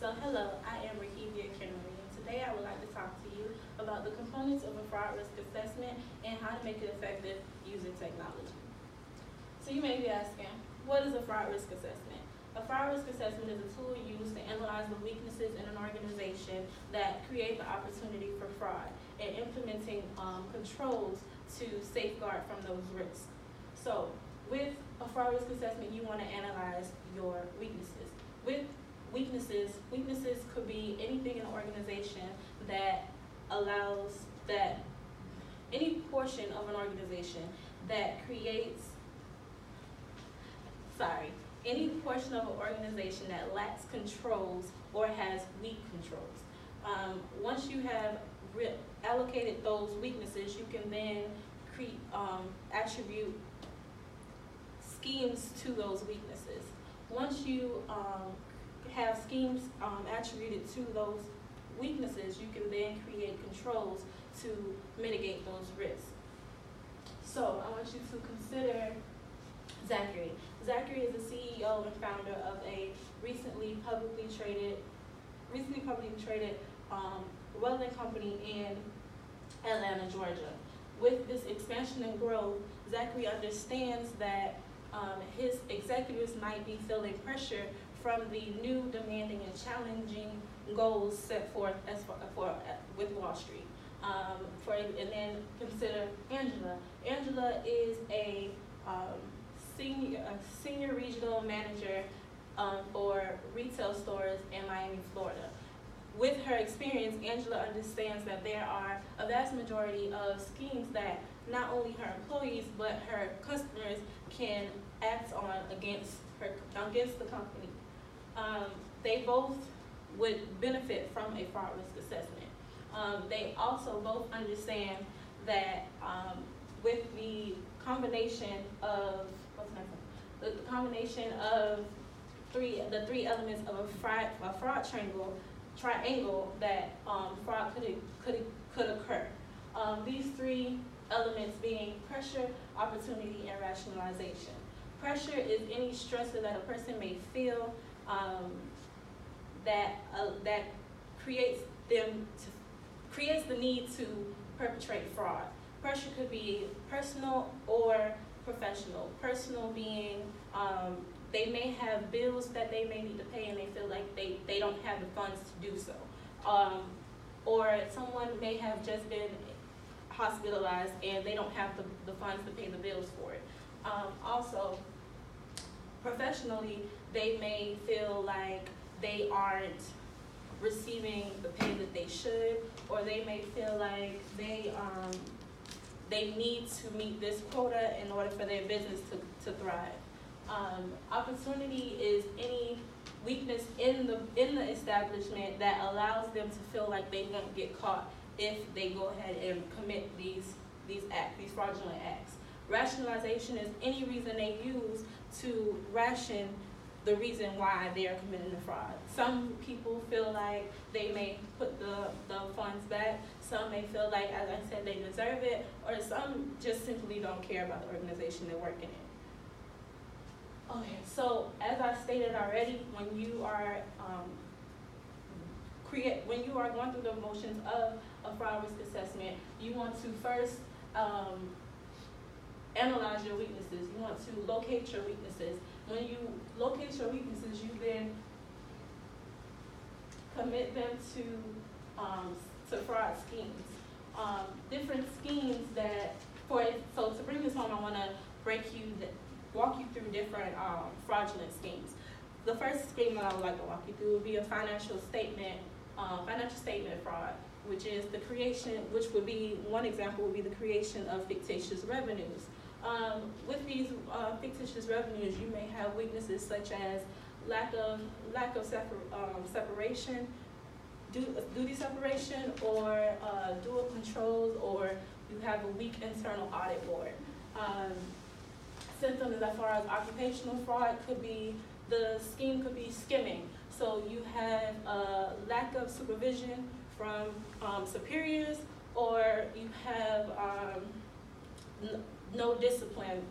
So hello, I am Rakivia Kennery, and today I would like to talk to you about the components of a fraud risk assessment and how to make it effective using technology. So you may be asking, what is a fraud risk assessment? A fraud risk assessment is a tool used to analyze the weaknesses in an organization that create the opportunity for fraud and implementing controls to safeguard from those risks. So with a fraud risk assessment, you want to analyze your weaknesses. With weaknesses could be anything in an organization that allows that any portion of an organization that creates, any portion of an organization that lacks controls or has weak controls. Once you have allocated those weaknesses, you can then attribute schemes to those weaknesses. Once you have schemes attributed to those weaknesses, you can then create controls to mitigate those risks. So I want you to consider Zachary. Zachary is the CEO and founder of a recently publicly traded welding company in Atlanta, Georgia. With this expansion and growth, Zachary understands that his executives might be feeling pressure from the new demanding and challenging goals set forth with Wall Street. And then consider Angela. Angela is a senior regional manager for retail stores in Miami, Florida. With her experience, Angela understands that there are a vast majority of schemes that not only her employees but her customers can act on against the company. They both would benefit from a fraud risk assessment. They also both understand that with the combination of the three elements of a fraud triangle that fraud could occur. These three elements being pressure, opportunity, and rationalization. Pressure is any stressor that a person may feel that creates the need to perpetrate fraud. Pressure could be personal or professional. Personal being they may have bills that they may need to pay and they feel like they don't have the funds to do so. Or someone may have just been hospitalized and they don't have the funds to pay the bills for it. Also, professionally, they may feel like they aren't receiving the pay that they should, or they may feel like they need to meet this quota in order for their business to thrive. Opportunity is any weakness in the establishment that allows them to feel like they won't get caught if they go ahead and commit these fraudulent acts. Rationalization is any reason they use to ration the reason why they are committing the fraud. Some people feel like they may put the funds back. Some may feel like, as I said, they deserve it, or some just simply don't care about the organization they're working in. Okay, so as I stated already, when you are going through the motions of a fraud risk assessment, you want to first analyze your weaknesses. You want to locate your weaknesses. When you locate your weaknesses, you then commit them to fraud schemes. Different schemes so to bring this home, I want to walk you through different fraudulent schemes. The first scheme that I would like to walk you through would be a financial statement fraud, which would be one example would be the creation of fictitious revenues. With these fictitious revenues, you may have weaknesses such as lack of separation, duty separation, or dual controls, or you have a weak internal audit board. Symptoms as far as occupational fraud the scheme could be skimming. So you have a lack of supervision from superiors, or you have no discipline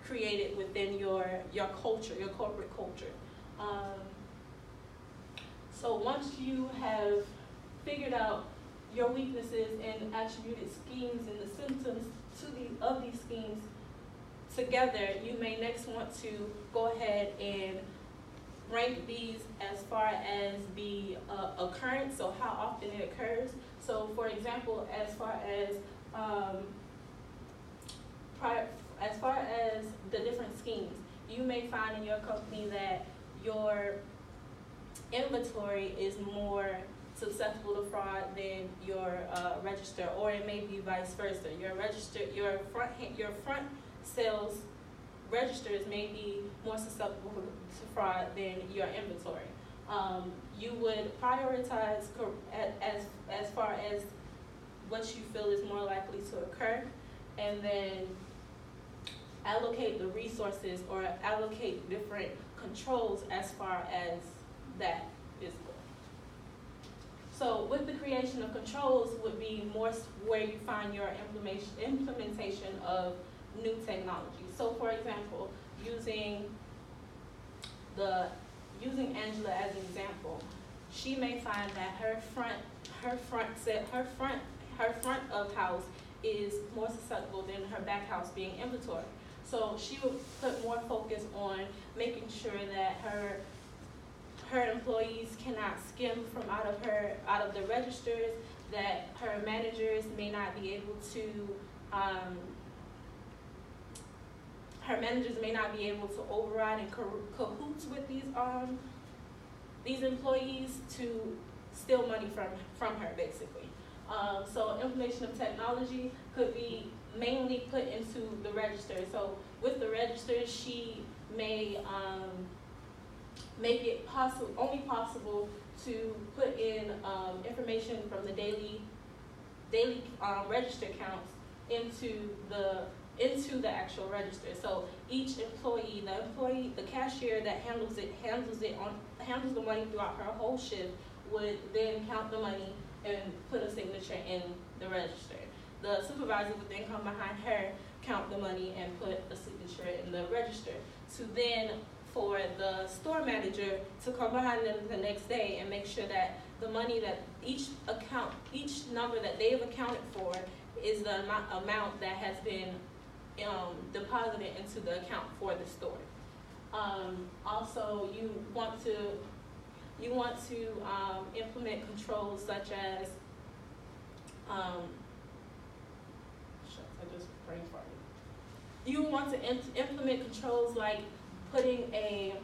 created within your culture, your corporate culture. So once you have figured out your weaknesses and attributed schemes and the symptoms of these schemes together, you may next want to go ahead and rank these as far as the occurrence, so how often it occurs. So for example, as far as the different schemes, you may find in your company that your inventory is more susceptible to fraud than your register, or it may be vice versa. Your front sales registers may be more susceptible to fraud than your inventory. You would prioritize as far as what you feel is more likely to occur, and then allocate the resources or allocate different controls as far as that is going. So with the creation of controls would be more where you find your implementation of new technology. So for example, using Angela as an example, she may find that her front of house is more susceptible than her back house being inventory. So she would put more focus on making sure that her employees cannot skim from out of the registers, that her managers may not be able to override and cahoots with these employees to steal money from her, basically. So implementation of technology could be mainly put into the register. So with the register, she may make it only possible to put in information from the daily register counts into the actual register. So each employee, the cashier that handles the money throughout her whole shift, would then count the money and put a signature in the register. The supervisor would then come behind her, count the money, and put a signature in the register. So then for the store manager to come behind them the next day and make sure that the money that each number that they have accounted for is the amount that has been deposited into the account for the store. Also, you want to implement controls such as You want to implement controls like putting a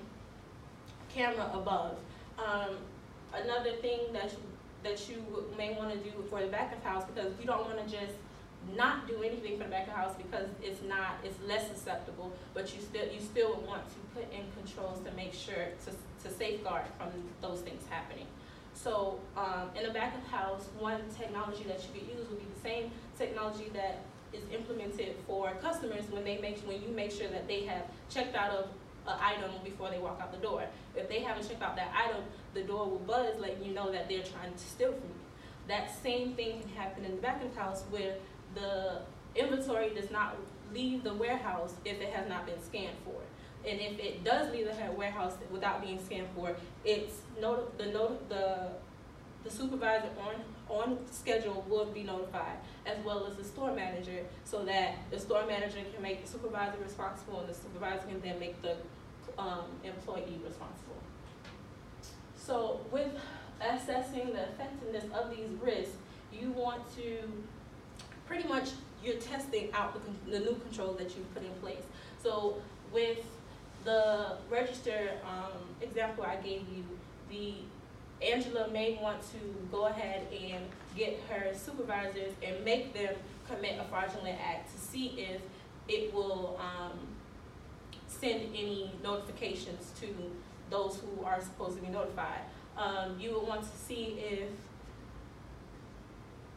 camera above. Another thing that you may want to do for the back of house, because you don't want to just not do anything for the back of house because it's less susceptible, but you still want to put in controls to make sure to safeguard from those things happening. So in the back of house, one technology that you could use would be the same technology that is implemented for customers when you make sure that they have checked out of an item before they walk out the door. If they haven't checked out that item, the door will buzz letting you know that they're trying to steal from you. That same thing can happen in the back of house where the inventory does not leave the warehouse if it has not been scanned for. And if it does leave the warehouse without being scanned for, it's the supervisor on schedule will be notified, as well as the store manager, so that the store manager can make the supervisor responsible, and the supervisor can then make the employee responsible. So with assessing the effectiveness of these risks, you want to pretty much, you're testing out the new control that you put in place. So with the register example I gave you, Angela may want to go ahead and get her supervisors and make them commit a fraudulent act to see if it will send any notifications to those who are supposed to be notified. You would want to see if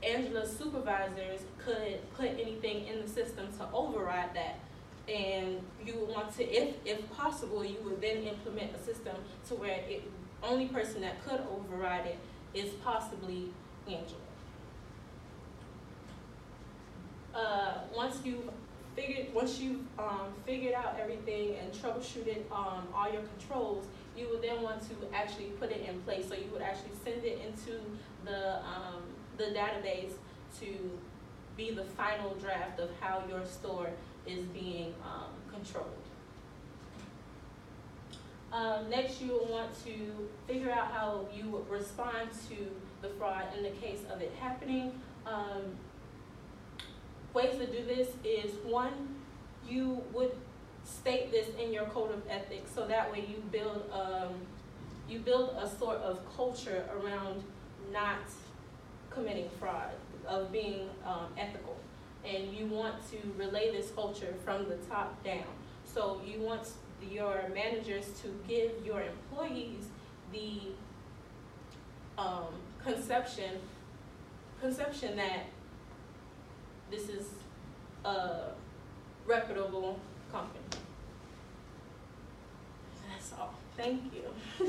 Angela's supervisors could put anything in the system to override that. And you would want to, if possible, you would then implement a system to where only person that could override it is possibly Angela. Once you've figured out everything and troubleshooted all your controls, you would then want to actually put it in place. So you would actually send it into the database to be the final draft of how your store is being controlled. Next, you will want to figure out how you would respond to the fraud in the case of it happening. Ways to do this is, one, you would state this in your code of ethics, so that way you build a sort of culture around not committing fraud, of being ethical. And you want to relay this culture from the top down. So you want your managers to give your employees the conception that this is a reputable company. That's all. Thank you.